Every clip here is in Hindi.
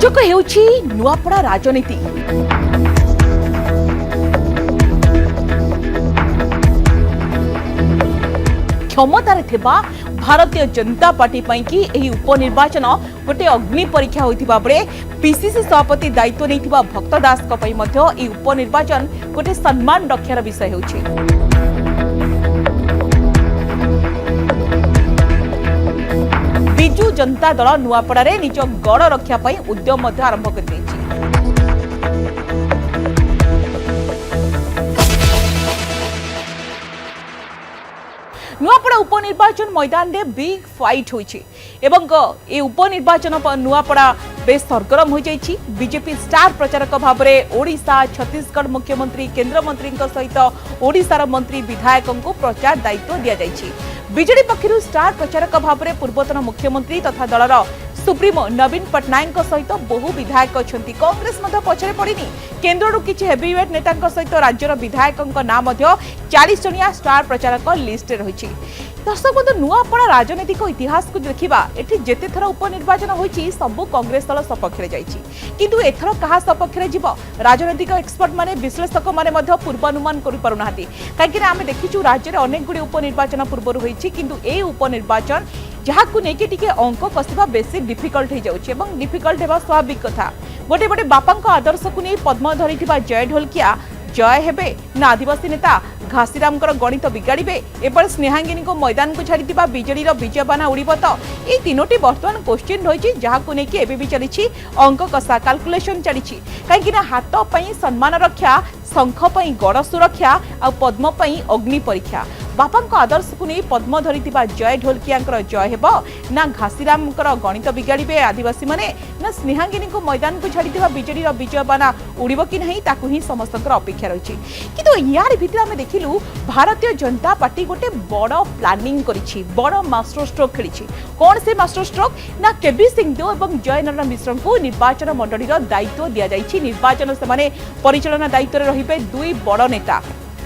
रोचक हेउछि नुआपड़ा राजनीति। क्षमतार थिबा भारतीय जनता पार्टी पई कि एही उपनिर्वाचन गोटे अग्नि परीक्षा होइतिबा बेले पीसीसी सभापति दायित्व नैथिबा भक्त दास को पई मध्ये एही उपनिर्वाचन गोटे सम्मान रक्षार विषय होछि। बिजू जनता दल नुआपड़ा रे निज गड़ रक्षा पई उद्यम मध्ये आरंभ कर दैछि। नुआपड़ा उपनिर्वाचन मैदान रे बिग फाइट होइछि एवं ए उपनिर्वाचन नुआपड़ा बेस सरगरम हो जाइछि। बीजेपी स्टार प्रचारक भाव में ओडिशा छत्तीसगढ़ मुख्यमंत्री केंद्र मंत्री सहित ओडिशार मंत्री विधायक को प्रचार दायित्व दिया जाइछि। बीजेडी पक्षर स्टार प्रचारक भाव में पूर्वतन मुख्यमंत्री तथा दलर सुप्रीमो नवीन पट्टनायक सहित बहु विधायक अच्छा। कांग्रेस पछरे पड़िनी केन्द्र किसी हेवीवेट नेता सहित राज्यर विधायक नाम 40 जनिया स्टार प्रचारक लिस्ट रही। दर्शक बंधु नुआपड़ा राजनीतिक इतिहास को देखा एठी जेते थर उपनिर्वाचन होइछि सबु कांग्रेस दल सपक्ष किंतु एथर कहा सपक्ष राजनीतिक एक्सपर्ट माने विश्लेषक माने पूर्वानुमान करि पारु नाहति। काहेकि आमे देखिछु राज्य रे अनेक गुडी उपनिर्वाचन पूर्व होइछि किंतु ए उपनिर्वाचन जहाकु नेके टिके अंक कसिबा बेसी डिफिकल्ट हो जाउछि एवं डिफिकल्ट हेबा स्वाभाविक कथा। गोटे गोटे बापांको आदर्श को नहीं पद्म धरिथिबा जय ढोलकिया जय हेबे ना आदिवासी नेता घासीराम गणित बिगाड़े एवं स्नेहांगिनी को मैदान को छाड़ी बीजेडी विजय बाना उड़ब तो ये तीनोटी बर्तमान क्वेश्चन रही जहां नहीं एवं भी चली अंक कषा काल्कुलेसन चली कहीं हाथ पाई सम्मान रक्षा शंख पाई गड़ सुरक्षा आ पद्म पाई अग्नि परीक्षा। बापा आदर्श को नहीं पद्म धरिथिबा जय ढोलकिया जय हेब ना घासीराम गणित बिगाड़े आदिवासी माने ना स्नेहांगिनी को मैदान को छाड़ी बीजेडी विजय बाना उड़ब कि नहीं ताकू ही समस्त अपेक्षा रही। किंतु यार भितर आम देखिलु भारतीय जनता पार्टी गोटे बड़ प्लानिंग करिछि बड़ मास्टर स्ट्रोक खेली। कौन से मास्टर स्ट्रोक ना केबी सिंहदेव और जय नारायण मिश्र को निर्वाचन मंडलीर दायित्व दि जाइछि। निर्वाचन से परिचालना दायित्व रहिबे दुई बड़ नेता।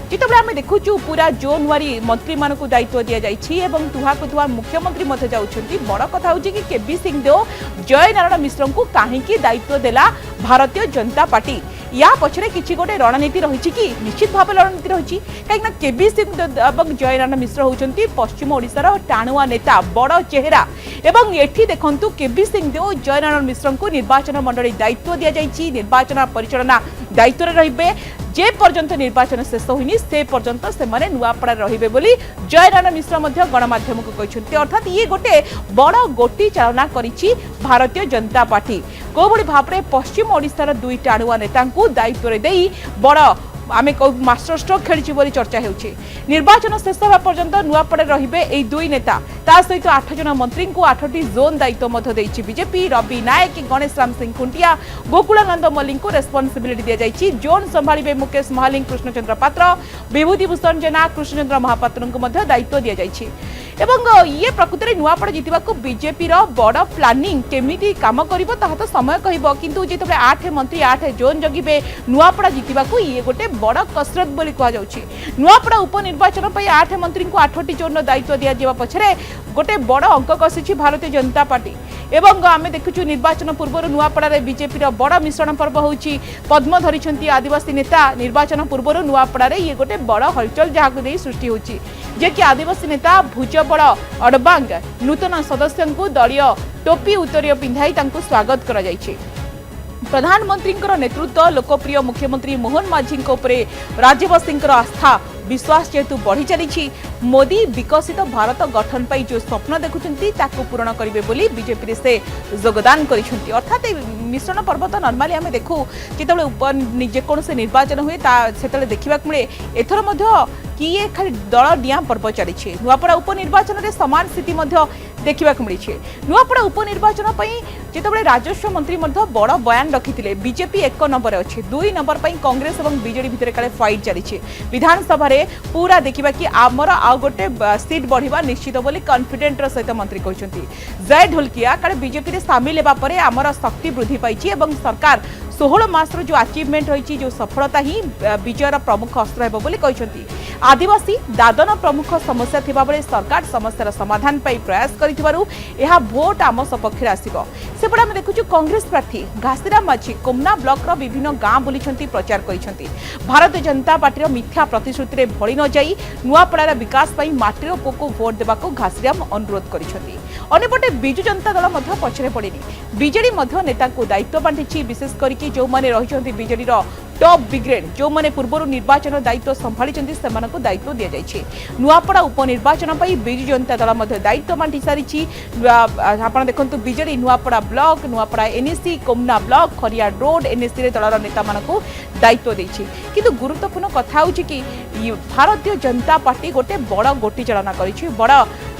जितेबाला आम देखुचु पूरा जोन वारी मंत्री मान को दायित्व दि जाइछि तुहा को तुहा मुख्यमंत्री मध्य जाउछन्ति। बड़ कथा होछि कि केबी सिंहदेव जय नारायण मिश्र को काहेकि दायित्व देला भारतीय जनता पार्टी या पछरे किछि गोटे रणनीति रही कि निश्चित भाव रणनीति रही कहीं केबी सिंहदेव और जय नारायण मिश्र होउछन्ति पश्चिम ओडिशार टाणुआ नेता बड़ चेहरा एवं एठी देखंतु केबी सिंहदेव जय नारायण मिश्र को निर्वाचन मंडली दायित्व दि जाइछि। निर्वाचन परिचालना दायित्व रहिबे जे पर्यंत निर्वाचन शेष होइनी से पर्यंत से माने नुआपड़ा रहिबे बोली जय नारायण मिश्र मध्य गणमाध्यम को कहछन्ति। अर्थात ये गोटे बड़ गोटी चालना करिछि भारतीय जनता पार्टी कोबड़ी भाबरे पश्चिम ओडिशार दुई टाणुआ नेता को दायित्व रे देई बड़ आमे मास्टर स्ट्रोक खेली बोली चर्चा होउछि। निर्वाचन शेष होगा पर्यंत नुआपड़े रहिबे एई दुई नेता ता सहित 8 जन मंत्री को 8टी जोन दायित्व मध्य देछि बीजेपी। रवि नायक गणेश राम सिंह खुंटिया गोकुलानंद मल्लिक को रेस्पॉन्सिबिलिटी दिया जाइछि। जोन संभाळिबे मुकेश महालिंग कृष्णचंद्र पात्र विभूति भूषण जेना कृष्णचंद्र महापात्र को मध्य दायित्व दिया जाइछि। एवं ये प्रकृति में नुआपड़ा जितवा को बीजेपी बड़ प्लानिंग केमिति काम करिवो ताहा तो समय कहबो किंतु जितबे 8 मंत्री 8 जोन जगिबे नुआपड़ा जितवा को ये गोटे बड़ कसरत बोली कहा जाउछि। नुआपड़ा उपनिर्वाचन पई 8 मंत्री को 8टी जोन दायित्व दिया जेबा पछरे गोटे बड़ अंक कसिछि भारतीय जनता पार्टी। एवं आमे देखुछु निर्वाचन पूर्व नुआपड़ा रे बीजेपी बड़ मिश्रण पर्व होउछि। पद्म धरिछन्ति आदिवासी नेता निर्वाचन पूर्व नुआपड़ा रे ये गोटे बड़ हलचल जहाको दे सृष्टि होउछि जे कि आदिवासी नेता भुजबल अडबांग नूतन सदस्य को दलीय टोपी उत्तरीय पिंधाई तांको स्वागत करा जाइछि। प्रधानमंत्री नेतृत्व लोकप्रिय मुख्यमंत्री मोहन माझी राज्यवासी आस्था विश्वास जेहेतु बढ़ी चली मोदी विकसित भारत गठन पाई जो स्वप्न देखुंती पूरण करेंगे बोली बीजेपी से योगदान करिसेंती। अर्थात मिश्रण पर्व तो नर्माली आम देखू जिते जेकोसी निर्वाचन हुए से देखा मिले एथर कि ये खाली दल डिया पर्व चली। नुआपड़ा उपनिर्वाचन में समान स्थिति देखा मिली। नुआपड़ा उपनिर्वाचन जिते राजस्व मंत्री बड़ बयान रखी बीजेपी 1 नंबर अच्छे 2 नंबर पर कांग्रेस और बीजेडी भितर काले फाइट चली। विधानसभा पूरा देखा कि आमर आउ गोटे सीट बढ़िबा निश्चित बोली कॉन्फिडेंट सहित मंत्री कहते। जय ढोलकिया काले बीजेपी सामिल होगा आमर शक्ति वृद्धि पाई सरकार 16 मासर जो अचिवमेंट रही जो सफलता ही विजयर प्रमुख अस्त्र हेब बोली कहते। आदिवासी दादन प्रमुख समस्या थिबा बेले सरकार समस्यार समाधान पाई प्रयास करिथिबारु एहा भोट आम सपक्षे आसिबो। सेपटे आम देखुछु कांग्रेस प्रार्थी घासीराम माझी कोमना ब्लॉक रो विभिन्न गाँ बुलिछंती प्रचार करिछंती। भारतीय जनता पार्टी मिथ्या प्रतिश्रुति रे भଳି न जाई नुआपड़ार विकास पाई माटीर पोको भोट देबाको घासीराम अनुरोध करिछंती। अन्यपटे बिजु जनता दल मध्य पछरे पड़ेनी बीजेडी मध्य नेता को दायित्व बांटिछि विशेष करिकि जो माने रहिछंती बीजेडी रो टॉप ब्रिगेड जो माने पूर्व निर्वाचन दायित्व संभाली सेमानकु दायित्व दिया जायछि। नुआपड़ा उपनिर्वाचन पाई बिजु जनता दल मध्य दायित्व बांटि सारिछि। आपण देखंतु BJD Nuapada block Nuapada NSC Komna block Khariar road NSC रे दलर नेता मानकु दायित्व देछि। किंतु गुरुत्वपूर्ण कथा होछि कि भारतीय जनता पार्टी गोटे बड़ गोटी चालना करिछि बड़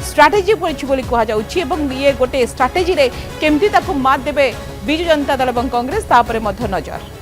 स्ट्राटेजी पड़िछि बोली कहा जाउछि एवं ये गोटे स्ट्राटेजी रे केमती ताकु मात देबे बिजु जनता दल एवं कांग्रेस तापरे मध्य नजर।